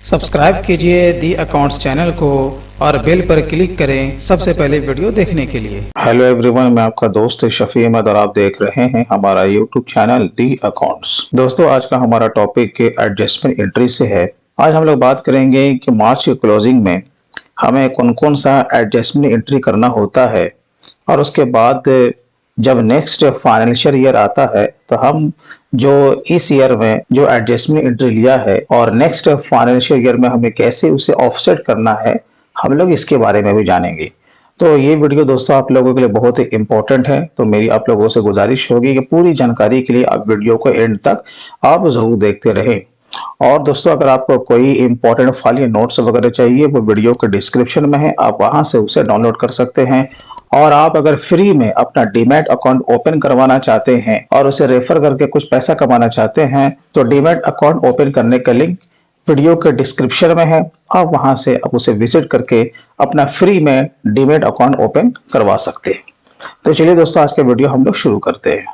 Subscribe कीजिए the accounts channel को और बेल पर क्लिक करें सबसे पहले वीडियो देखने के लिए। हेलो एवरीवन, मैं आपका दोस्त शफी अहमद और आप देख रहे हैं हमारा यूट्यूब चैनल दी अकाउंट्स। दोस्तों, आज का हमारा टॉपिक एडजस्टमेंट एंट्री से है। आज हम लोग बात करेंगे कि मार्च की क्लोजिंग में हमें कौन कौन सा एडजस्टमेंट एंट्री करना होता है और उसके बाद जब नेक्स्ट फाइनेंशियल ईयर आता है तो हम जो इस ईयर में जो एडजस्टमेंट एंट्री लिया है और नेक्स्ट फाइनेंशियल ईयर में हमें कैसे उसे ऑफसेट करना है, हम लोग इसके बारे में भी जानेंगे। तो ये वीडियो दोस्तों आप लोगों के लिए बहुत ही इंपॉर्टेंट है, तो मेरी आप लोगों से गुजारिश होगी कि पूरी जानकारी के लिए आप वीडियो को एंड तक आप जरूर देखते रहें। और दोस्तों, अगर आपको कोई इंपॉर्टेंट फाइल या नोट्स वगैरह चाहिए, वो वीडियो के डिस्क्रिप्शन में है, आप वहां से उसे डाउनलोड कर सकते हैं। और आप अगर फ्री में अपना डीमैट अकाउंट ओपन करवाना चाहते हैं और उसे रेफर करके कुछ पैसा कमाना चाहते हैं, तो डीमैट अकाउंट ओपन करने का लिंक वीडियो के डिस्क्रिप्शन में है। आप वहां से आप उसे विजिट करके अपना फ्री में डीमैट अकाउंट ओपन करवा सकते हैं। तो चलिए दोस्तों, आज का वीडियो हम लोग शुरू करते हैं।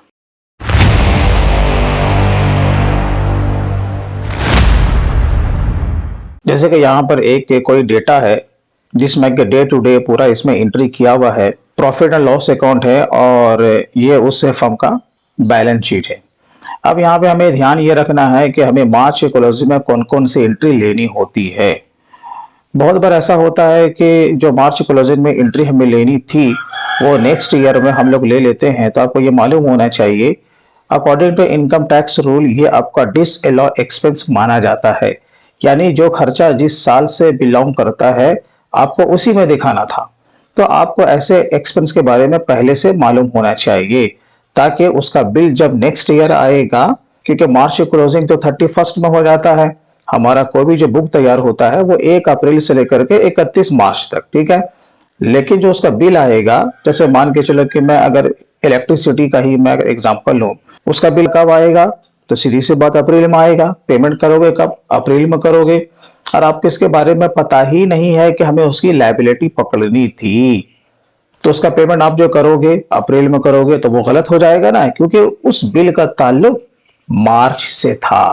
जैसे कि यहाँ पर एक कोई डेटा है जिसमें कि डे टू डे पूरा इसमें एंट्री किया हुआ है, प्रॉफिट एंड लॉस अकाउंट है और ये उस फर्म का बैलेंस शीट है। अब यहाँ पे हमें ध्यान ये रखना है कि हमें मार्च के क्लोजिंग में कौन कौन सी एंट्री लेनी होती है। बहुत बार ऐसा होता है कि जो मार्च क्लोजिंग में एंट्री हमें लेनी थी वो नेक्स्ट ईयर में हम लोग ले लेते हैं। तो आपको ये मालूम होना चाहिए, according to income tax rule ये आपका डिसअलाउ एक्सपेंस माना जाता है, यानी जो खर्चा जिस साल से बिलोंग करता है आपको उसी में दिखाना था। तो आपको ऐसे एक्सपेंस के बारे में पहले से मालूम होना चाहिए ताकि उसका बिल जब नेक्स्ट ईयर आएगा, क्योंकि मार्च क्लोजिंग तो 31 में हो जाता है, हमारा कोई भी जो बुक तैयार होता है वो 1 अप्रैल से लेकर के 31 मार्च तक, ठीक है। लेकिन जो उसका बिल आएगा, जैसे मान के चलो कि मैं अगर इलेक्ट्रिसिटी का ही मैं अगर एग्जांपल लूं, उसका बिल कब आएगा? तो सीधी सी बात अप्रैल में आएगा। पेमेंट करोगे कब? अप्रैल में करोगे। और आपको इसके बारे में पता ही नहीं है कि हमें उसकी लायबिलिटी पकड़नी थी, तो उसका पेमेंट आप जो करोगे अप्रैल में करोगे तो वो गलत हो जाएगा ना, क्योंकि उस बिल का ताल्लुक मार्च से था।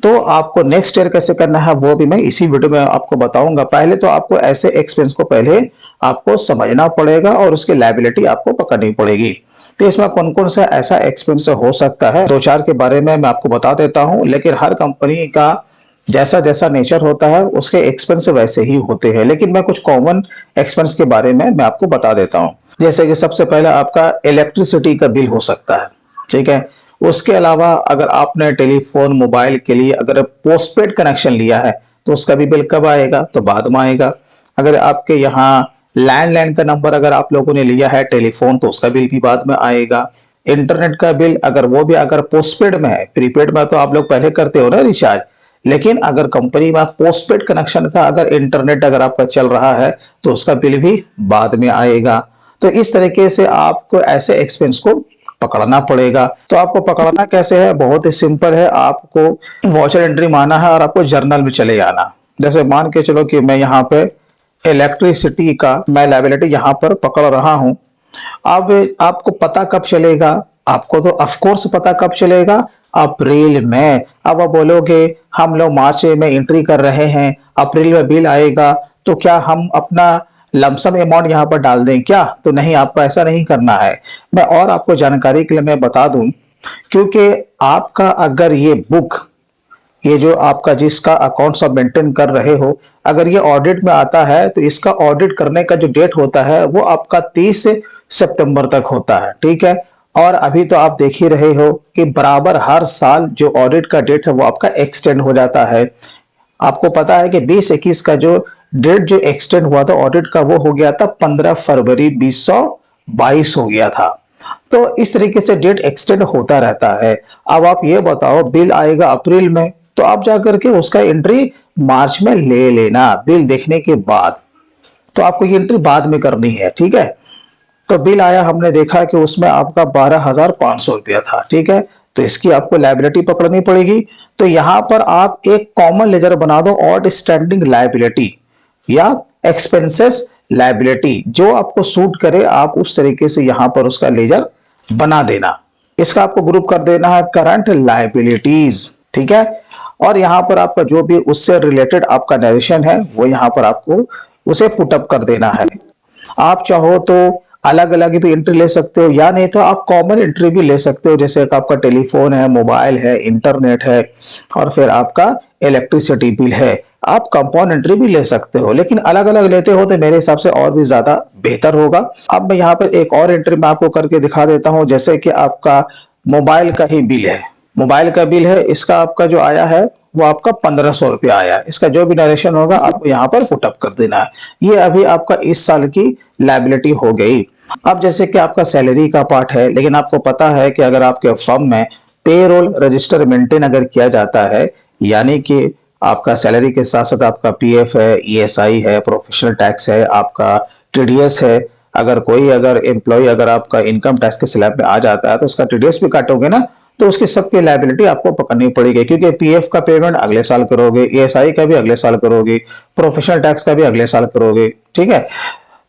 तो आपको नेक्स्ट ईयर कैसे करना है वो भी मैं इसी वीडियो में आपको बताऊंगा। पहले तो आपको ऐसे एक्सपेंस को पहले आपको समझना पड़ेगा और उसकी लायबिलिटी आपको पकड़नी पड़ेगी। तो इसमें कौन कौन सा ऐसा एक्सपेंस हो सकता है, 2-4 के बारे में मैं आपको बता देता हूं। लेकिन हर कंपनी का जैसा जैसा नेचर होता है उसके एक्सपेंस वैसे ही होते हैं, लेकिन मैं कुछ कॉमन एक्सपेंस के बारे में मैं आपको बता देता हूं। जैसे कि सबसे पहले आपका इलेक्ट्रिसिटी का बिल हो सकता है, ठीक है। उसके अलावा अगर आपने टेलीफोन मोबाइल के लिए अगर पोस्टपेड कनेक्शन लिया है तो उसका भी बिल कब आएगा? तो बाद में आएगा। अगर आपके यहाँ लैंडलाइन का नंबर अगर आप लोगों ने लिया है टेलीफोन, तो उसका बिल भी बाद में आएगा। इंटरनेट का बिल अगर वो भी अगर पोस्टपेड में है, प्रीपेड में तो आप लोग पहले करते हो ना रिचार्ज, लेकिन अगर कंपनी में पोस्टपेड कनेक्शन का अगर इंटरनेट अगर आपका चल रहा है तो उसका बिल भी बाद में आएगा। तो इस तरीके से आपको ऐसे एक्सपेंस को पकड़ना पड़ेगा। तो आपको पकड़ना कैसे है? बहुत ही सिंपल है। आपको वॉचर एंट्री मारना है और आपको जर्नल में चले जाना। जैसे मान के चलो कि मैं यहाँ पे इलेक्ट्रिसिटी का मैं लायबिलिटी यहाँ पर पकड़ रहा हूँ। अब आपको पता कब चलेगा? आपको तो ऑफ कोर्स पता कब चलेगा? अप्रैल में। अब आप बोलोगे हम लोग मार्च में एंट्री कर रहे हैं, अप्रैल में बिल आएगा, तो क्या हम अपना लमसम अमाउंट यहाँ पर डाल दें क्या? तो नहीं, आपको ऐसा नहीं करना है। मैं और आपको जानकारी के लिए मैं बता दूं, क्योंकि आपका अगर ये बुक, ये जो आपका जिसका अकाउंट्स आप मेंटेन कर रहे हो, अगर ये ऑडिट में आता है तो इसका ऑडिट करने का जो डेट होता है वो आपका 30 सितंबर तक होता है, ठीक है। और अभी तो आप देख ही रहे हो कि बराबर हर साल जो ऑडिट का डेट है वो आपका एक्सटेंड हो जाता है। आपको पता है कि 2021 का जो डेट जो एक्सटेंड हुआ था ऑडिट का, वो हो गया था 15 फरवरी 2022 हो गया था। तो इस तरीके से डेट एक्सटेंड होता रहता है। अब आप ये बताओ, बिल आएगा अप्रैल में, तो आप जाकर के उसका एंट्री मार्च में ले लेना बिल देखने के बाद। तो आपको ये एंट्री बाद में करनी है, ठीक है। तो बिल आया, हमने देखा कि उसमें आपका 12,500 रुपया था, ठीक है। तो इसकी आपको लायबिलिटी पकड़नी पड़ेगी। तो यहां पर आप एक कॉमन लेजर बना दो, आउटस्टैंडिंग लायबिलिटी या एक्सपेंसेस लायबिलिटी, जो आपको सूट करे आप उस तरीके से यहां पर उसका लेजर बना देना। इसका आपको ग्रुप कर देना है करंट लायबिलिटीज, ठीक है। और यहाँ पर आपका जो भी उससे रिलेटेड आपका नरेशन है वो यहाँ पर आपको उसे पुटअप कर देना है। आप चाहो तो अलग अलग भी एंट्री ले सकते हो, या नहीं तो आप कॉमन एंट्री भी ले सकते हो, जैसे कि आपका टेलीफोन है, मोबाइल है, इंटरनेट है और फिर आपका इलेक्ट्रिसिटी बिल है। आप कंपाउंड एंट्री भी ले सकते हो, लेकिन अलग अलग लेते हो तो मेरे हिसाब से और भी ज्यादा बेहतर होगा। अब मैं यहाँ पर एक और एंट्री मैं आपको करके दिखा देता हूँ, जैसे कि आपका मोबाइल का ही बिल है। मोबाइल का बिल है, इसका आपका जो आया है वो आपका 1500 रुपया आया है। इसका जो भी नरेशन होगा आपको यहाँ पर पुटअप कर देना है। ये अभी आपका इस साल की लायबिलिटी हो गई। अब जैसे कि आपका सैलरी का पार्ट है, लेकिन आपको पता है कि अगर आपके फर्म में पेरोल रजिस्टर मेंटेन अगर किया जाता है, यानी कि आपका सैलरी के साथ साथ आपका पीएफ है, ईएसआई है, प्रोफेशनल टैक्स है, आपका टीडीएस है, अगर एम्प्लॉय अगर आपका इनकम टैक्स के स्लैब में आ जाता है तो उसका टीडीएस भी काटोगे ना, तो उसकी सबकी लायबिलिटी आपको पकड़नी पड़ेगी, क्योंकि पीएफ का पेमेंट अगले साल करोगे, ईएसआई का भी अगले साल करोगे, प्रोफेशनल टैक्स का भी अगले साल करोगे। ठीक है,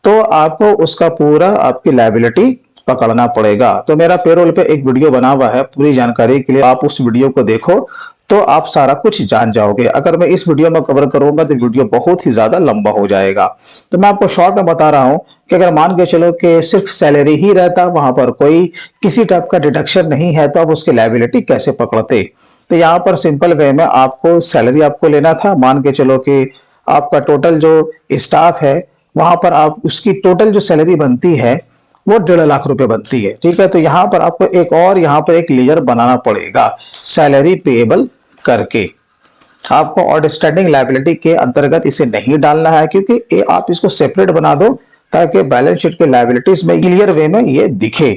तो आपको उसका पूरा आपकी लायबिलिटी पकड़ना पड़ेगा। तो मेरा पेरोल पे एक वीडियो बना हुआ है, पूरी जानकारी के लिए आप उस वीडियो को देखो तो आप सारा कुछ जान जाओगे। अगर मैं इस वीडियो में कवर करूंगा तो वीडियो बहुत ही ज्यादा लंबा हो जाएगा। तो मैं आपको शॉर्ट में बता रहा हूं कि अगर मान के चलो कि सिर्फ सैलरी ही रहता, वहां पर कोई किसी टाइप का डिडक्शन नहीं है, तो आप उसकी लायबिलिटी कैसे पकड़ते। तो यहाँ पर सिंपल वे में आपको सैलरी आपको लेना था। मान के चलो कि आपका टोटल जो स्टाफ है वहां पर आप उसकी टोटल जो सैलरी बनती है वो 1.5 लाख रुपए बनती है। ठीक है, तो यहां पर आपको यहाँ पर एक लेजर बनाना पड़ेगा सैलरी पेएबल करके। आपको आउटस्टैंडिंग लायबिलिटी के अंतर्गत इसे नहीं डालना है, क्योंकि आप इसको सेपरेट बना दो ताकि बैलेंस शीट के लायबिलिटीज में क्लियर वे में ये दिखे।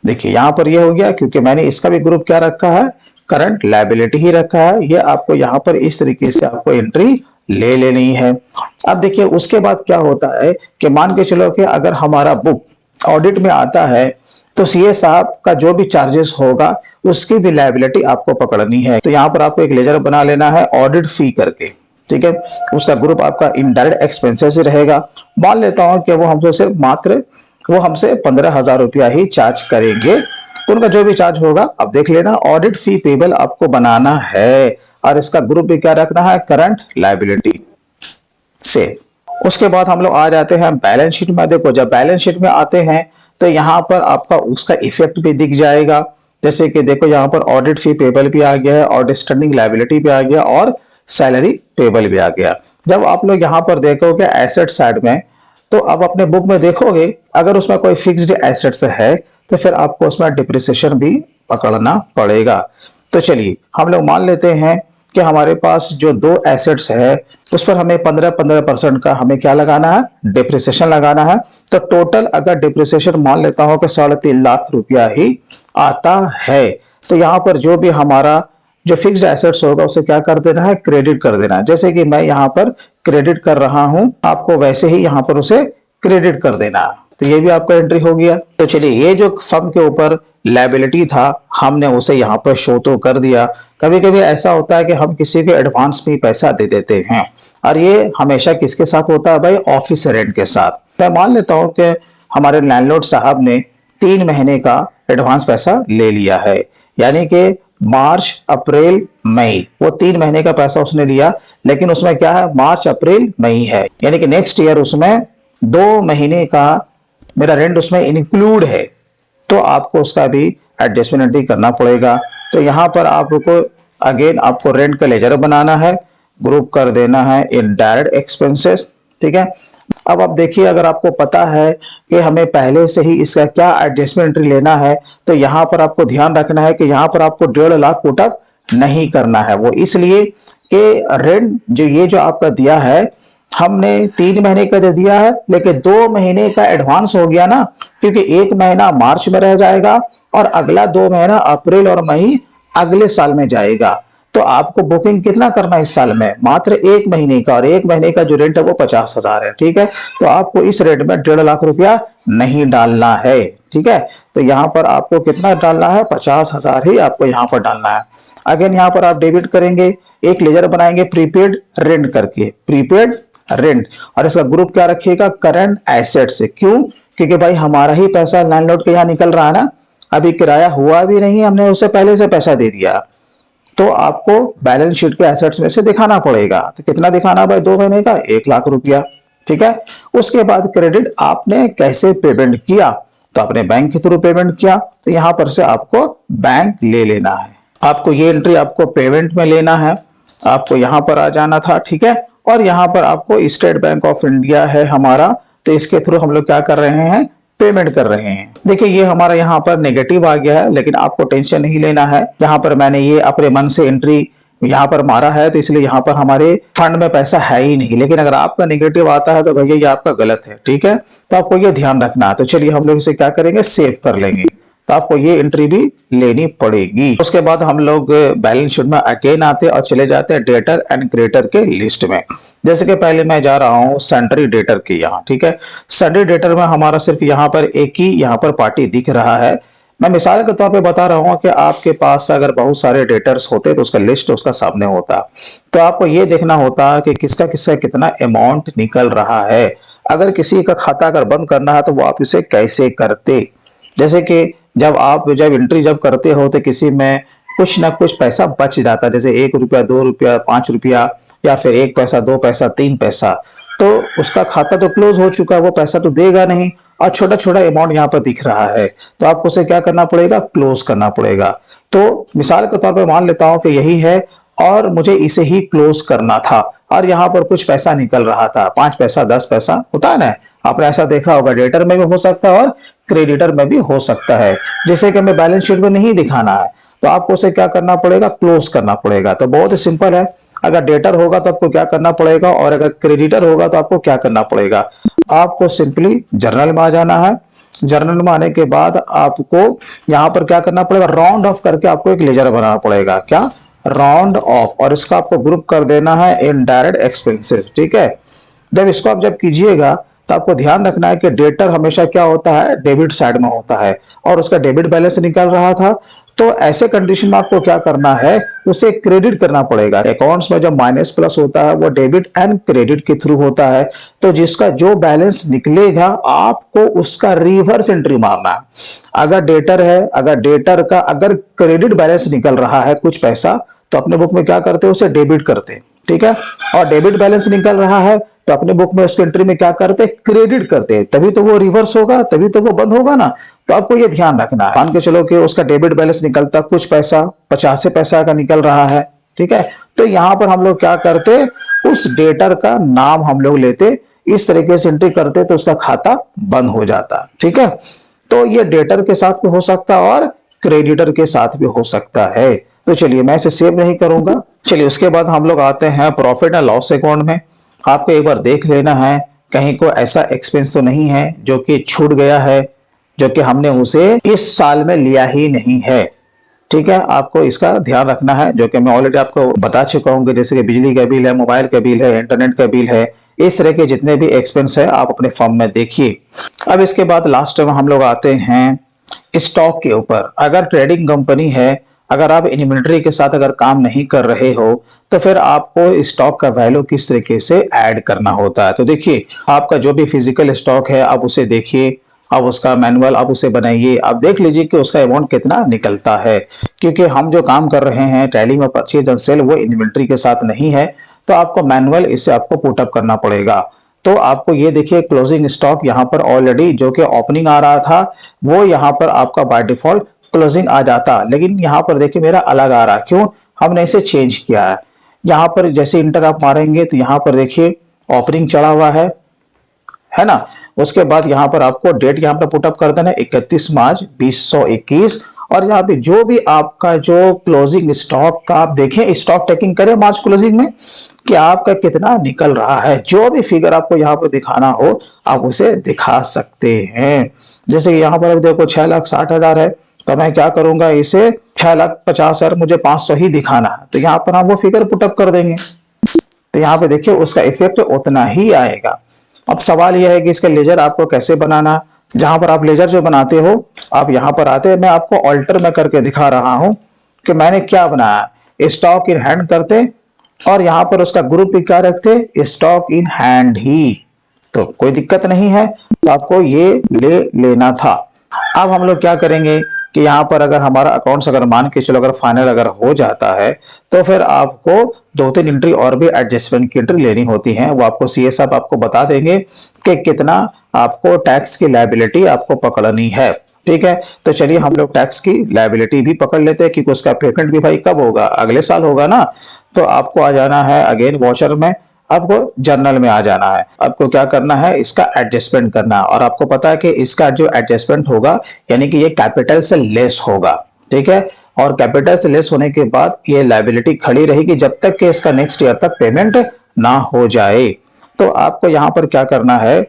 देखिए यहां पर ये हो गया, क्योंकि मैंने इसका भी ग्रुप क्या रखा है, करंट लायबिलिटी ही रखा है। ये आपको यहां पर इस तरीके से आपको एंट्री ले लेनी है। अब देखिए उसके बाद क्या होता है कि मान के चलो कि अगर हमारा बुक ऑडिट में आता है तो सीए साहब का जो भी चार्जेस होगा उसकी भी लायबिलिटी आपको पकड़नी है। तो यहाँ पर आपको एक लेजर बना लेना है ऑडिट फी करके। ठीक है, उसका ग्रुप आपका इनडायरेक्ट एक्सपेंसेस रहेगा। मान लेता हूं कि वो हमसे 15,000 रुपया ही चार्ज करेंगे, तो उनका जो भी चार्ज होगा अब देख लेना। ऑडिट फी पेबल आपको बनाना है और इसका ग्रुप भी क्या रखना है, करंट लायबिलिटी से। उसके बाद हम लोग आ जाते हैं बैलेंस शीट में। देखो जब बैलेंस शीट में आते हैं तो यहाँ पर आपका उसका इफेक्ट भी दिख जाएगा। जैसे कि देखो यहाँ पर ऑडिट फी पेबल भी आ गया है, आउटस्टैंडिंग लायबिलिटी भी आ गया और सैलरी पेबल भी आ गया। जब आप लोग यहाँ पर देखोगे एसेट साइड में, तो अब अपने बुक में देखोगे अगर उसमें कोई फिक्स्ड एसेट्स है तो फिर आपको उसमें डिप्रिसिएशन भी पकड़ना पड़ेगा। तो चलिए हम लोग मान लेते हैं कि हमारे पास जो 2 एसेट्स है उस पर हमें 15% का हमें क्या लगाना है, डिप्रिसिएशन लगाना है। तो टोटल अगर डिप्रिसिएशन मान लेता हूं कि 3.5 लाख रुपया ही आता है, तो यहाँ पर जो भी हमारा जो फिक्स्ड एसेट्स होगा उसे क्या कर देना है, क्रेडिट कर देना है। जैसे कि मैं यहाँ पर क्रेडिट कर रहा हूं, आपको वैसे ही यहाँ पर उसे क्रेडिट कर देना है। तो ये भी आपका एंट्री हो गया। तो चलिए ये जो फर्म के ऊपर लायबिलिटी था हमने उसे यहाँ पर शो तो कर दिया। कभी कभी ऐसा होता है कि हम किसी को एडवांस में पैसा दे देते हैं, और ये हमेशा किसके साथ होता है भाई, ऑफिस रेंट के साथ। मैं मान लेता हूं कि हमारे लैंडलॉर्ड साहब ने 3 महीने का एडवांस पैसा ले लिया है, यानी कि मार्च अप्रैल मई, वो 3 महीने का पैसा उसने लिया, लेकिन उसमें क्या है, मार्च अप्रैल मई है, यानी कि नेक्स्ट ईयर उसमें 2 महीने का मेरा रेंट उसमें इंक्लूड है। तो आपको उसका भी एडजस्टमेंट भी करना पड़ेगा। तो यहाँ पर आपको अगेन आपको रेंट का लेजर बनाना है, ग्रुप कर देना है इनडायरेक्ट एक्सपेंसेस। ठीक है, अब आप देखिए अगर आपको पता है कि हमें पहले से ही इसका क्या एडजस्टमेंट लेना है, तो यहाँ पर आपको ध्यान रखना है कि यहाँ पर आपको 1.5 लाख पुटअप नहीं करना है। वो इसलिए कि रेंट जो आपका दिया है, हमने 3 महीने का जो दिया है, लेकिन 2 महीने का एडवांस हो गया ना, क्योंकि 1 महीना मार्च में रह जाएगा और अगला 2 महीना अप्रैल और मई अगले साल में जाएगा। तो आपको बुकिंग कितना करना है इस साल में, मात्र 1 महीने का, और 1 महीने का जो रेंट है वो 50,000 है। ठीक है, तो आपको इस रेट में 1.5 लाख रुपया नहीं डालना है। ठीक है, तो यहाँ पर आपको कितना डालना है, 50,000 ही आपको यहाँ पर डालना है। अगेन यहाँ पर आप डेबिट करेंगे, एक लेजर बनाएंगे प्रीपेड रेंट करके, प्रीपेड रेंट, और इसका ग्रुप क्या रखिएगा, करंट एसेट से। क्यों, क्योंकि भाई हमारा ही पैसा लैंडलॉर्ड के यहाँ निकल रहा है ना, अभी किराया हुआ भी नहीं, हमने उसे पहले से पैसा दे दिया। तो आपको बैलेंस शीट के एसेट्स में से दिखाना पड़ेगा। तो कितना दिखाना भाई, 2 महीने का 1 लाख रुपया। ठीक है, उसके बाद क्रेडिट आपने कैसे पेमेंट किया, तो आपने बैंक के थ्रू पेमेंट किया, तो यहां पर से आपको बैंक ले लेना है। आपको ये एंट्री आपको पेमेंट में लेना है, आपको यहां पर आ जाना था। ठीक है, और यहां पर आपको स्टेट बैंक ऑफ इंडिया है हमारा, तो इसके थ्रू हम लोग क्या कर रहे हैं, पेमेंट कर रहे हैं। देखिए ये हमारा यहाँ पर नेगेटिव आ गया है, लेकिन आपको टेंशन नहीं लेना है। यहाँ पर मैंने ये अपने मन से एंट्री यहाँ पर मारा है, तो इसलिए यहाँ पर हमारे फंड में पैसा है ही नहीं। लेकिन अगर आपका नेगेटिव आता है तो भैया ये आपका गलत है। ठीक है, तो आपको ये ध्यान रखना है। तो चलिए हम लोग इसे क्या करेंगे, सेव कर लेंगे। तो आपको ये एंट्री भी लेनी पड़ेगी। उसके बाद हम लोग बैलेंस शीट में अगेन आते और चले जाते हैं डेटर एंड क्रेडिटर के लिस्ट में। जैसे कि पहले मैं जा रहा हूं सन्ड्री डेटर की यहाँ। ठीक है, सन्ड्री डेटर में हमारा सिर्फ यहाँ पर एक ही यहाँ पर पार्टी दिख रहा है। मैं मिसाल के तौर पे बता रहा हूँ कि आपके पास अगर बहुत सारे डेटर्स होते तो उसका लिस्ट उसका सामने होता, तो आपको ये देखना होता कि किसका किसका कितना अमाउंट निकल रहा है। अगर किसी का खाता अगर बंद करना है तो वो आप इसे कैसे करते, जैसे कि जब एंट्री जब करते हो तो किसी में कुछ ना कुछ पैसा बच जाता है, जैसे 1 रुपया, 2 रुपया, 5 रुपया, या फिर 1 पैसा, 2 पैसा, 3 पैसा, तो उसका खाता तो क्लोज हो चुका है, वो पैसा तो देगा नहीं, और छोटा छोटा अमाउंट यहाँ पर दिख रहा है, तो आपको उसे क्या करना पड़ेगा, क्लोज करना पड़ेगा। तो मिसाल के तौर पर मान लेता हूं कि यही है और मुझे इसे ही क्लोज करना था, और यहाँ पर कुछ पैसा निकल रहा था, 5 पैसा, 10 पैसा होता है ना, आपने ऐसा देखा होगा। डेटर में भी हो सकता है और क्रेडिटर में भी हो सकता है। जैसे कि हमें बैलेंस शीट में नहीं दिखाना है तो आपको उसे क्या करना पड़ेगा, क्लोज करना पड़ेगा। तो बहुत ही सिंपल है, अगर डेटर होगा तो आपको क्या करना पड़ेगा, और अगर क्रेडिटर होगा तो आपको क्या करना पड़ेगा, आपको सिंपली जर्नल में आ जाना है। जर्नल में आने के बाद आपको यहां पर क्या करना पड़ेगा, राउंड ऑफ करके आपको एक लेजर बनाना पड़ेगा। क्या, राउंड ऑफ, और इसका आपको ग्रुप कर देना है इनडायरेक्ट एक्सपेंसेस। ठीक है, जब कीजिएगा तो आपको ध्यान रखना है कि डेटर हमेशा क्या होता है, डेबिट साइड में होता है, और उसका डेबिट बैलेंस निकल रहा था। तो ऐसे कंडीशन में आपको क्या करना है, उसे क्रेडिट करना पड़ेगा। अकाउंट्स में जब माइनस प्लस होता है वो डेबिट एंड क्रेडिट के थ्रू होता है, तो जिसका जो बैलेंस निकलेगा आपको उसका रिवर्स एंट्री मारना है। अगर डेटर है, अगर क्रेडिट बैलेंस निकल रहा है कुछ पैसा, तो अपने बुक में क्या करते हैं, उसे डेबिट करते हैं। ठीक है, और डेबिट बैलेंस निकल रहा है तो अपने बुक में उसकी एंट्री में क्या करते हैं, क्रेडिट करते हैं, तभी तो वो रिवर्स होगा, तभी तो वो बंद होगा ना। तो आपको ये ध्यान रखना है। मान के चलो कि उसका डेबिट बैलेंस निकलता कुछ पैसा, 50 पैसा का निकल रहा है। ठीक है, तो यहां पर हम लोग क्या करते, उस डेटर का नाम हम लोग लेते, इस तरीके से एंट्री करते तो उसका खाता बंद हो जाता। ठीक है, तो ये डेटर के साथ भी हो सकता है और क्रेडिटर के साथ भी हो सकता है। तो चलिए मैं इसे सेव नहीं करूंगा। चलिए उसके बाद हम लोग आते हैं प्रॉफिट एंड लॉस अकाउंट में। आपको एक बार देख लेना है कहीं को ऐसा एक्सपेंस तो नहीं है जो कि छूट गया है, जो कि हमने उसे इस साल में लिया ही नहीं है। ठीक है, आपको इसका ध्यान रखना है, जो कि मैं ऑलरेडी आपको बता चुका हूं कि जैसे कि बिजली का बिल है, मोबाइल का बिल है, इंटरनेट का बिल है, इस तरह के जितने भी एक्सपेंस है आप अपने फॉर्म में देखिए। अब इसके बाद लास्ट में हम लोग आते हैं स्टॉक के ऊपर। अगर ट्रेडिंग कंपनी है, अगर आप इन्वेंटरी के साथ अगर काम नहीं कर रहे हो, तो फिर आपको स्टॉक का वैल्यू किस तरीके से ऐड करना होता है। तो देखिए, आपका जो भी फिजिकल स्टॉक है आप उसे देखिए, आप उसका मैनुअल आप उसे बनाइए, आप देख लीजिए कि उसका अमाउंट कितना निकलता है। क्योंकि हम जो काम कर रहे हैं टैली में परचेज एंड सेल, वो इन्वेंटरी के साथ नहीं है, तो आपको मैनुअल इससे आपको पुटअप करना पड़ेगा। तो आपको ये देखिए, क्लोजिंग स्टॉक यहाँ पर ऑलरेडी जो कि ओपनिंग आ रहा था वो यहाँ पर आपका बाय डिफॉल्ट क्लोजिंग आ जाता, लेकिन यहाँ पर देखिए मेरा अलग आ रहा है। क्यों, हमने इसे चेंज किया है। यहाँ पर जैसे इंटर आप मारेंगे तो यहाँ पर देखिए ओपनिंग चढ़ा हुआ है ना। उसके बाद यहाँ पर आपको डेट यहाँ पर पुटअप कर देना 31 मार्च 2021, और यहाँ पे जो भी आपका जो क्लोजिंग स्टॉक का आप देखें, स्टॉक टेकिंग करें मार्च क्लोजिंग में कि आपका कितना निकल रहा है। जो भी फिगर आपको यहाँ पर दिखाना हो आप उसे दिखा सकते हैं। जैसे यहाँ पर देखो 6,60,000 है, तो मैं क्या करूंगा, इसे 6,50,000 मुझे 500 ही दिखाना है, तो यहाँ पर हम वो फिगर पुटअप कर देंगे। तो यहाँ पे देखिए उसका इफेक्ट उतना ही आएगा। अब सवाल यह है कि इसका लेजर आपको कैसे बनाना। जहां पर आप लेजर जो बनाते हो आप यहां पर आते हैं, मैं आपको ऑल्टर में करके दिखा रहा हूं कि मैंने क्या बनाया। स्टॉक इन हैंड करते और यहां पर उसका ग्रुप भी क्या रखते, स्टॉक इन हैंड ही, तो कोई दिक्कत नहीं है। तो आपको ये ले लेना था। अब हम लोग क्या करेंगे, कि यहाँ पर अगर हमारा अकाउंट्स अगर मान के चलो अगर फाइनल अगर हो जाता है तो फिर आपको 2-3 एंट्री और भी एडजस्टमेंट की एंट्री लेनी होती है। वो आपको सीए साहब आपको बता देंगे कि कितना आपको टैक्स की लायबिलिटी आपको पकड़नी है। ठीक है, तो चलिए हम लोग टैक्स की लायबिलिटी भी पकड़ लेते हैं, क्योंकि उसका पेमेंट भी भाई कब होगा, अगले साल होगा ना। तो आपको आ जाना है अगेन वॉचर में, आपको जर्नल में आ जाना है। आपको क्या करना है, इसका एडजस्टमेंट करना है। और आपको पता है कि इसका जो एडजस्टमेंट होगा यानी कि ये कैपिटल से लेस होगा। ठीक है, और कैपिटल से लेस होने के बाद ये लायबिलिटी खड़ी रहेगी जब तक कि इसका नेक्स्ट ईयर तक पेमेंट ना हो जाए। तो आपको यहाँ पर क्या करना है,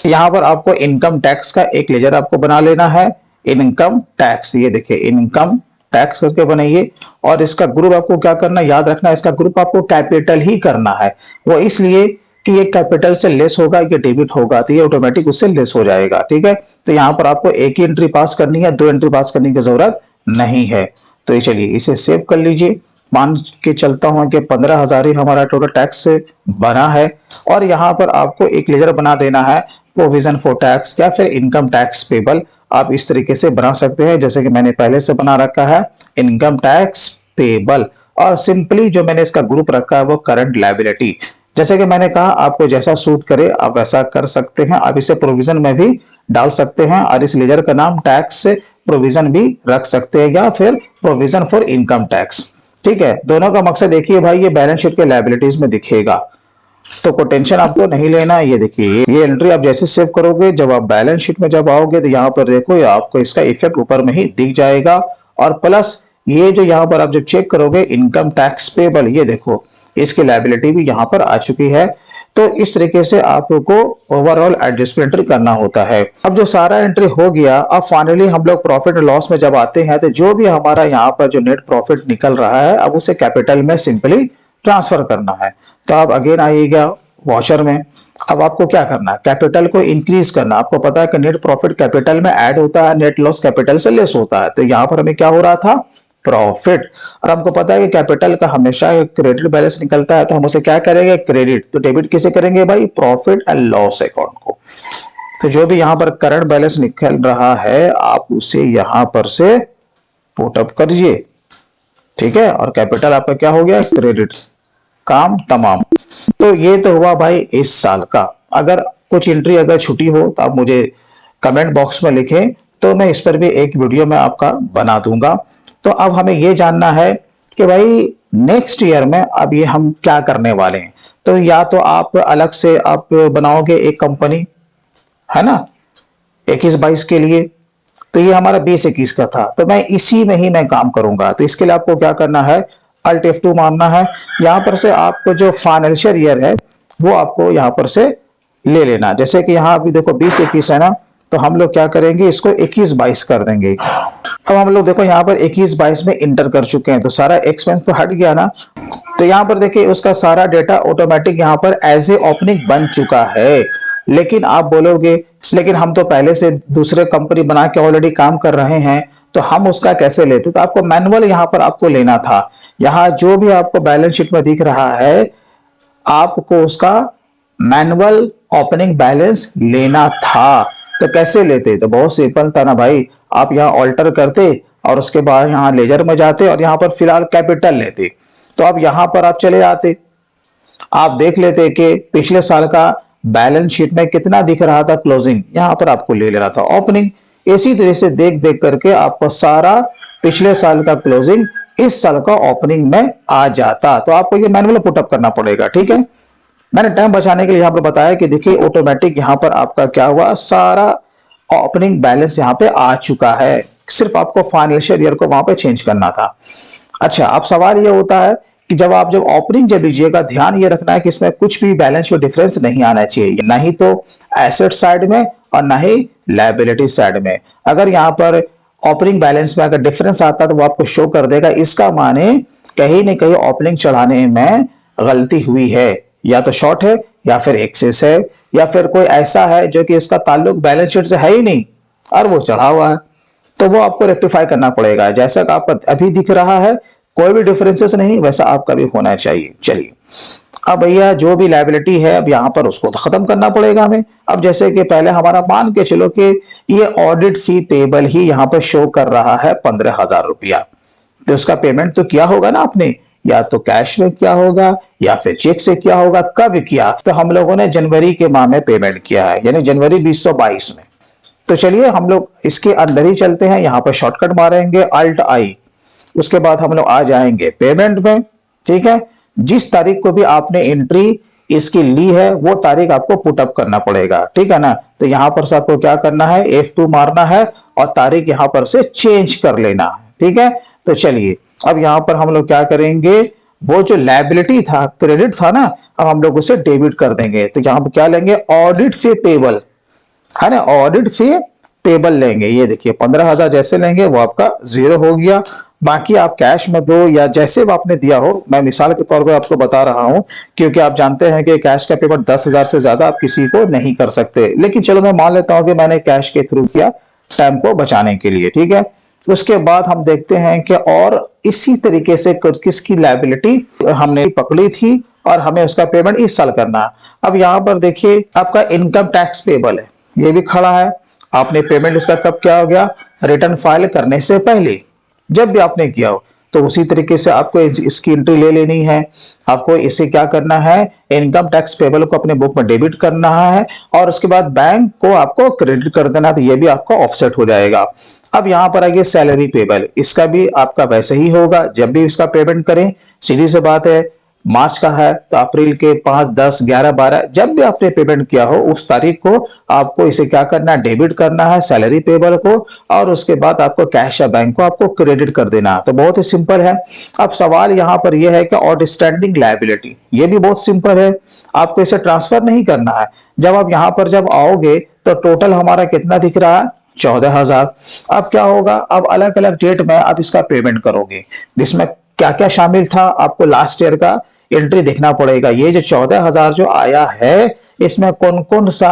यहाँ पर आपको इनकम टैक्स का एक लेजर आपको बना लेना है। इनकम टैक्स, ये देखिए इनकम टैक्स करके बनाइए। और इसका ग्रुप आपको क्या करना है, याद रखना है, इसका ग्रुप आपको कैपिटल ही करना है। वो इसलिए कि ये कैपिटल से लेस होगा, ये डेबिट होगा तो ये ऑटोमेटिक उससे लेस हो जाएगा। ठीक है, तो यहाँ पर आपको एक ही एंट्री पास करनी है, 2 एंट्री पास करने की जरूरत नहीं है। तो ये चलिए इसे सेव कर लीजिए। मान के चलता हूं कि 15,000 ही हमारा टोटल टैक्स बना है। और यहाँ पर आपको एक लेजर बना देना है, प्रोविजन फॉर टैक्स या फिर इनकम टैक्स पेबल। आप इस तरीके से बना सकते हैं जैसे कि मैंने पहले से बना रखा है, इनकम टैक्स पेबल। और सिंपली जो मैंने इसका ग्रुप रखा है वो करंट लायबिलिटी। जैसे कि मैंने कहा आपको जैसा सूट करे आप वैसा कर सकते हैं। आप इसे प्रोविजन में भी डाल सकते हैं और इस लेजर का नाम टैक्स प्रोविजन भी रख सकते हैं या फिर प्रोविजन फॉर इनकम टैक्स। ठीक है, दोनों का मकसद देखिए भाई, ये बैलेंस शीट के लायबिलिटीज में दिखेगा, तो कोई टेंशन आपको नहीं लेना। ये देखिए ये एंट्री आप जैसे सेव करोगे, जब आप बैलेंस शीट में जब आओगे तो यहाँ पर देखो ये आपको इसका इफेक्ट ऊपर में ही दिख जाएगा। और प्लस ये जो यहाँ पर आप जब चेक करोगे इनकम टैक्स पेबल, ये देखो इसकी लायबिलिटी भी यहाँ पर आ चुकी है। तो इस तरीके से आपको ओवरऑल एडजस्टमेंट करना होता है। अब जो सारा एंट्री हो गया, अब फाइनली हम लोग प्रॉफिट एंड लॉस में जब आते हैं तो जो भी हमारा यहाँ पर जो नेट प्रॉफिट निकल रहा है अब उसे कैपिटल में सिंपली ट्रांसफर करना है। तो आप अगेन आइएगा वॉचर में। अब आपको क्या करना है, कैपिटल को इंक्रीज करना। आपको पता है कि नेट प्रॉफिट कैपिटल में ऐड होता है, नेट लॉस कैपिटल से लेस होता है। तो यहाँ पर हमें क्या हो रहा था, प्रॉफिट। और हमको पता है कि कैपिटल का हमेशा क्रेडिट बैलेंस निकलता है, तो हम उसे क्या करेंगे, क्रेडिट। तो डेबिट किसे करेंगे भाई, प्रॉफिट एंड लॉस अकाउंट को। तो जो भी यहाँ पर करंट बैलेंस निकल रहा है आप उसे यहाँ पर से पुट अप करिए। ठीक है, और कैपिटल आपका क्या हो गया, क्रेडिट। काम तमाम। तो ये तो हुआ भाई इस साल का। अगर कुछ एंट्री अगर छुटी हो तो आप मुझे कमेंट बॉक्स में लिखें, तो मैं इस पर भी एक वीडियो में आपका बना दूंगा। तो अब हमें ये जानना है कि भाई नेक्स्ट ईयर में अब ये हम क्या करने वाले हैं। तो या तो आप अलग से आप बनाओगे एक कंपनी, है ना, 21-22 के लिए। तो ये हमारा 20-21 का था, तो मैं इसी में ही मैं काम करूंगा। तो इसके लिए आपको क्या करना है, Alt F2 मारना है। यहां पर से आपको जो फाइनेंशियल ईयर है वो आपको यहां पर से ले लेना। जैसे कि यहाँ अभी देखो 20-21 है ना, तो हम लोग क्या करेंगे, इसको 21-22 कर देंगे। अब हम लोग देखो यहाँ पर 21-22 में इंटर कर चुके हैं, तो सारा एक्सपेंस तो हट गया ना। तो यहाँ पर देखिए उसका सारा डेटा ऑटोमेटिक यहाँ पर एज ए ओपनिंग बन चुका है। लेकिन आप बोलोगे लेकिन हम तो पहले से दूसरे कंपनी बना के ऑलरेडी काम कर रहे हैं, तो हम उसका कैसे लेते। तो आपको मैनुअल यहाँ पर आपको लेना था। यहाँ जो भी आपको बैलेंस शीट में दिख रहा है आपको उसका मैनुअल ओपनिंग बैलेंस लेना था। तो कैसे लेते, तो बहुत सिंपल था ना भाई। आप यहाँ ऑल्टर करते और उसके बाद यहाँ लेजर में जाते और यहाँ पर फिलहाल कैपिटल लेते। तो अब यहाँ पर आप चले आते, आप देख लेते कि पिछले साल का बैलेंस शीट में कितना दिख रहा था क्लोजिंग, यहाँ पर आपको ले लेना था ओपनिंग। इसी तरह से देख देख करके आपको सारा पिछले साल का क्लोजिंग इस साल का ओपनिंग में आ जाता। तो आपको ये मैनुअल पुटअप करना पड़ेगा। ठीक है, मैंने टाइम बचाने के लिए यहाँ पर बताया कि देखिए ऑटोमेटिक यहाँ पर आपका क्या हुआ, सारा ओपनिंग बैलेंस यहाँ पे आ चुका है। सिर्फ आपको फाइनेंशियल ईयर को वहां पे चेंज करना था। अच्छा, अब सवाल ये होता है कि जब ओपनिंग जब लीजिएगा, ध्यान ये रखना है कि इसमें कुछ भी बैलेंस में डिफरेंस नहीं आना चाहिए, ना ही तो एसेट साइड में और ना ही लायबिलिटी साइड में। अगर यहाँ पर ओपनिंग बैलेंस में अगर डिफरेंस आता है तो वो आपको शो कर देगा। इसका माने कहीं न कहीं ओपनिंग चढ़ाने में गलती हुई है, या तो शॉर्ट है या फिर एक्सेस है या फिर कोई ऐसा है जो कि इसका ताल्लुक बैलेंस शीट से है ही नहीं और वो चढ़ा हुआ है। तो वो आपको रेक्टिफाई करना पड़ेगा। जैसा कि आपका अभी दिख रहा है कोई भी डिफरेंसेस नहीं, वैसा आपका भी होना चाहिए। चलिए अब भैया जो भी लायबिलिटी है अब यहाँ पर उसको तो खत्म करना पड़ेगा हमें। अब जैसे कि पहले हमारा मान के चलो कि ये ऑडिट फी पेबल ही यहाँ पर शो कर रहा है 15,000 रुपया, तो उसका पेमेंट तो किया होगा ना आपने, या तो कैश में किया होगा या फिर चेक से किया होगा। कब किया? तो हम लोगों ने जनवरी के माह में पेमेंट किया है, यानी जनवरी 2022 में। तो चलिए हम लोग इसके अंदर ही चलते हैं, यहाँ पर शॉर्टकट मारेंगे Alt I, उसके बाद हम लोग आ जाएंगे पेमेंट में। ठीक है, जिस तारीख को भी आपने एंट्री इसकी ली है वो तारीख आपको पुट अप करना पड़ेगा, ठीक है ना। तो यहां पर से आपको क्या करना है, F2 मारना है और तारीख यहां पर से चेंज कर लेना है, ठीक है। तो चलिए अब यहां पर हम लोग क्या करेंगे, वो जो लायबिलिटी था, क्रेडिट था ना, अब हम लोग उसे डेबिट कर देंगे। तो यहां पर क्या लेंगे, ऑडिट फी पेबल, है ना, ऑडिट फी पेबल लेंगे। ये देखिए 15,000 जैसे लेंगे वो आपका जीरो हो गया। बाकी आप कैश में दो या जैसे भी आपने दिया हो, मैं मिसाल के तौर पे आपको बता रहा हूं, क्योंकि आप जानते हैं कि कैश का पेमेंट 10,000 से ज्यादा आप किसी को नहीं कर सकते। लेकिन चलो मैं मान लेता हूं कि मैंने कैश के थ्रू किया टाइम को बचाने के लिए, ठीक है। उसके बाद हम देखते हैं कि और इसी तरीके से किसकी लायबिलिटी हमने पकड़ी थी और हमें उसका पेमेंट इस साल करना है। अब यहां पर देखिए आपका इनकम टैक्स पेबल है, ये भी खड़ा है। आपने पेमेंट उसका कब क्या हो गया, रिटर्न फाइल करने से पहले, जब भी आपने किया हो। तो उसी तरीके से आपको इसकी एंट्री ले लेनी है। आपको इसे क्या करना है, इनकम टैक्स पेबल को अपने बुक में डेबिट करना है और उसके बाद बैंक को आपको क्रेडिट कर देना, तो ये भी आपका ऑफसेट हो जाएगा। अब यहां पर आगे सैलरी पेबल, इसका भी आपका वैसे ही होगा, जब भी इसका पेमेंट करें, सीधी सी बात है। मार्च का है तो अप्रैल के 5, 10, 11, 12 जब भी आपने पेमेंट किया हो उस तारीख को आपको इसे क्या करना है, डेबिट करना है सैलरी पेबल को, और उसके बाद आपको कैश या बैंक को आपको क्रेडिट कर देना। तो बहुत ही सिंपल है। अब सवाल यहां पर यह है कि आउटस्टैंडिंग लायबिलिटी, ये भी बहुत सिंपल है, आपको इसे ट्रांसफर नहीं करना है। जब आप यहां पर जब आओगे तो टोटल हमारा कितना दिख रहा है, 14,000। अब क्या होगा, अब अलग अलग डेट में आप इसका पेमेंट करोगे, जिसमें क्या क्या शामिल था आपको लास्ट ईयर का एंट्री देखना पड़ेगा। ये जो 14,000 जो आया है, इसमें कौन कौन सा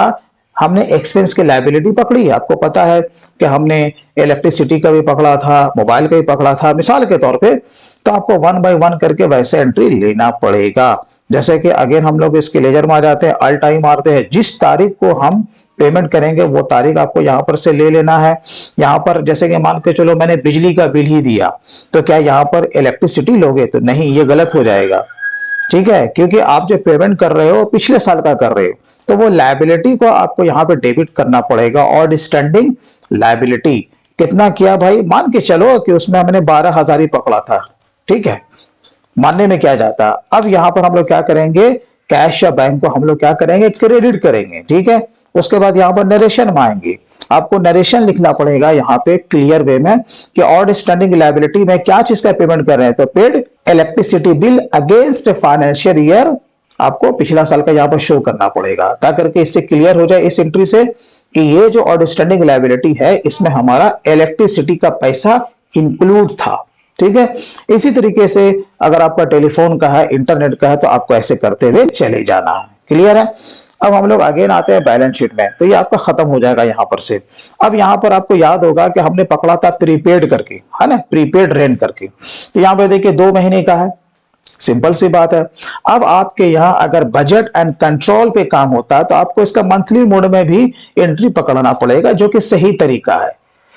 हमने एक्सपेंस की लायबिलिटी पकड़ी है। आपको पता है कि हमने इलेक्ट्रिसिटी का भी पकड़ा था, मोबाइल का भी पकड़ा था, मिसाल के तौर पे। तो आपको 1 बाय 1 करके वैसे एंट्री लेना पड़ेगा। जैसे कि अगेन हम लोग इसके लेजर में आ जाते हैं, Alt I मारते हैं, जिस तारीख को हम पेमेंट करेंगे वो तारीख आपको यहां पर से ले लेना है। यहां पर जैसे कि मान के चलो मैंने बिजली का बिल ही दिया, तो क्या यहां पर इलेक्ट्रिसिटी लोगे, तो नहीं, ये गलत हो जाएगा, ठीक है, क्योंकि आप जो पेमेंट कर रहे हो पिछले साल का कर रहे हो, तो वो लायबिलिटी को आपको यहां पे डेबिट करना पड़ेगा। और स्टैंडिंग लायबिलिटी कितना किया भाई, मान के चलो कि उसमें हमने 12,000 ही पकड़ा था, ठीक है, मानने में क्या जाता। अब यहां पर हम लोग क्या करेंगे, कैश या बैंक को हम लोग क्या करेंगे, क्रेडिट करेंगे, ठीक है। उसके बाद यहां पर नरेशन में आएंगे, आपको नरेशन लिखना पड़ेगा यहाँ पे क्लियर वे में कि आउटस्टैंडिंग लायबिलिटी में क्या चीज का पेमेंट कर रहे हैं। तो paid electricity bill against financial year, आपको पिछला साल का यहाँ पर शो करना पड़ेगा, ताकि इससे क्लियर हो जाए इस एंट्री से कि ये जो आउटस्टैंडिंग लायबिलिटी है इसमें हमारा इलेक्ट्रिसिटी का पैसा इंक्लूड था, ठीक है। इसी तरीके से अगर आपका टेलीफोन का है, इंटरनेट का है, तो आपको ऐसे करते हुए चले जाना है, क्लियर है। अब हम लोग आगे आते हैं बैलेंस शीट में, तो ये आपका खत्म हो जाएगा यहां पर से। अब यहां पर आपको याद होगा कि हमने पकड़ा था प्रीपेड करके, है ना, प्रीपेड रेंट करके। तो यहां पे देखिए 2 महीने का है, सिंपल सी बात है। अब आपके यहां अगर बजट एंड कंट्रोल पे काम होता है तो आपको इसका मंथली मोड में भी एंट्री पकड़ना पड़ेगा, जो कि सही तरीका है।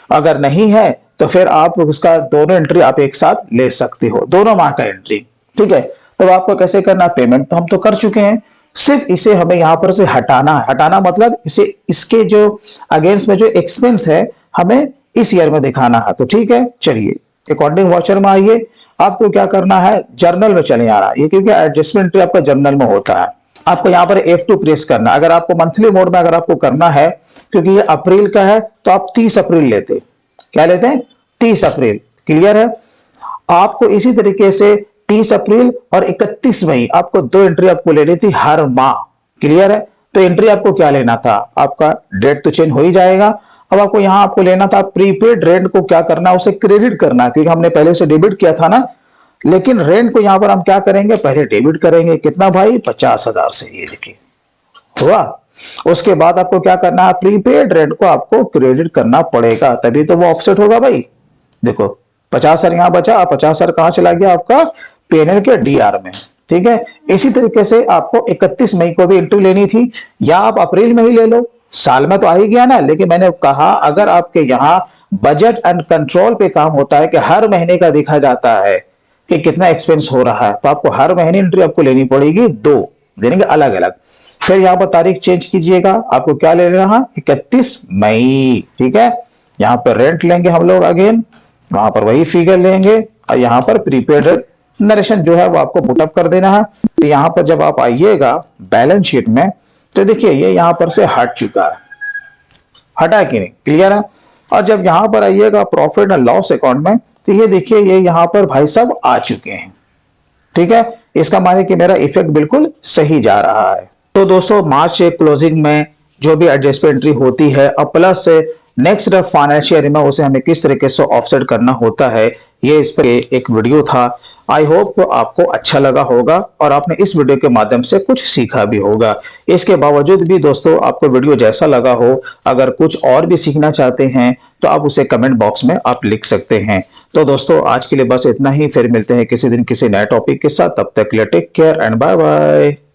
अगर नहीं है तो फिर आप उसका दोनों एंट्री आप एक साथ ले सकते हो, दोनों माह का एंट्री, ठीक है। तो आपको कैसे करना, पेमेंट तो हम तो कर चुके हैं, सिर्फ इसे हमें यहां पर से हटाना है। हटाना मतलब इसे, इसके जो अगेंस्ट में जो एक्सपेंस है हमें इस ईयर में दिखाना है। तो ठीक है, चलिए अकाउंटिंग वाचर में आइए, आपको क्या करना है, जर्नल में चले आना, ये क्योंकि एडजस्टमेंट एंट्री आपका जर्नल में होता है। आपको यहाँ पर F2 प्रेस करना। अगर आपको मंथली मोड में अगर आपको करना है, क्योंकि ये अप्रैल का है, तो आप 30 अप्रैल लेते, क्या लेते हैं, 30 अप्रैल, क्लियर है। आपको इसी तरीके से 30 अप्रैल और 31 मई आपको 2 एंट्री आपको लेनी थी हर माह, क्लियर है। तो एंट्री आपको क्या लेना था, आपका डेट तो चेंज हो ही जाएगा। अब आपको यहां आपको लेना था प्रीपेड रेंट को क्या करना, उसे क्रेडिट करना, क्योंकि हमने पहले उसे डेबिट किया था ना। लेकिन रेंट को यहां पर हम क्या करेंगे, पहले डेबिट करेंगे, कितना भाई, 50,000 से, ये देखिए हुआ। उसके बाद आपको क्या करना है, प्रीपेड रेंट को आपको क्रेडिट करना पड़ेगा, तभी तो वो ऑफसेट होगा भाई। देखो 50,000 यहां बचा, 50,000 कहां चला गया आपका, पीएनएल के डीआर में, ठीक है। इसी तरीके से आपको 31 मई को भी एंट्री लेनी थी, या आप अप्रैल में ही ले लो, साल में तो आ ही गया ना। लेकिन मैंने कहा अगर आपके यहाँ बजट एंड कंट्रोल पे काम होता है कि हर महीने का देखा जाता है कि कितना एक्सपेंस हो रहा है, तो आपको हर महीने एंट्री आपको लेनी पड़ेगी, 2 देंगे अलग अलग। फिर यहाँ पर तारीख चेंज कीजिएगा, आपको क्या ले लेना है, 31 मई। ठीक है, यहाँ पर रेंट लेंगे हम लोग अगेन, वहां पर वही फिगर लेंगे, और यहाँ पर प्रीपेड नरेशन जो है वो आपको पुटअप कर देना है। तो यहाँ पर जब आप आइएगा बैलेंस शीट में, तो देखिए ये यहाँ पर से हट चुका है, हटा कि नहीं, क्लियर है। और जब यहां पर आइएगा प्रॉफिट एंड लॉस अकाउंट में, तो ये देखिए ये यहां पर भाई साहब आ चुके हैं। ठीक है, इसका माने कि मेरा इफेक्ट बिल्कुल सही जा रहा है। तो दोस्तों मार्च क्लोजिंग में जो भी एडजस्टमेंट एंट्री होती है और प्लस से नेक्स्ट फाइनेंशियल ईयर में उसे हमें किस तरीके से ऑफसेट करना होता है, ये इस पर एक वीडियो था। आई होप आपको अच्छा लगा होगा और आपने इस वीडियो के माध्यम से कुछ सीखा भी होगा। इसके बावजूद भी दोस्तों आपको वीडियो जैसा लगा हो, अगर कुछ और भी सीखना चाहते हैं तो आप उसे कमेंट बॉक्स में आप लिख सकते हैं। तो दोस्तों आज के लिए बस इतना ही, फिर मिलते हैं किसी दिन किसी नए टॉपिक के साथ। तब तक के लिए take care and bye bye.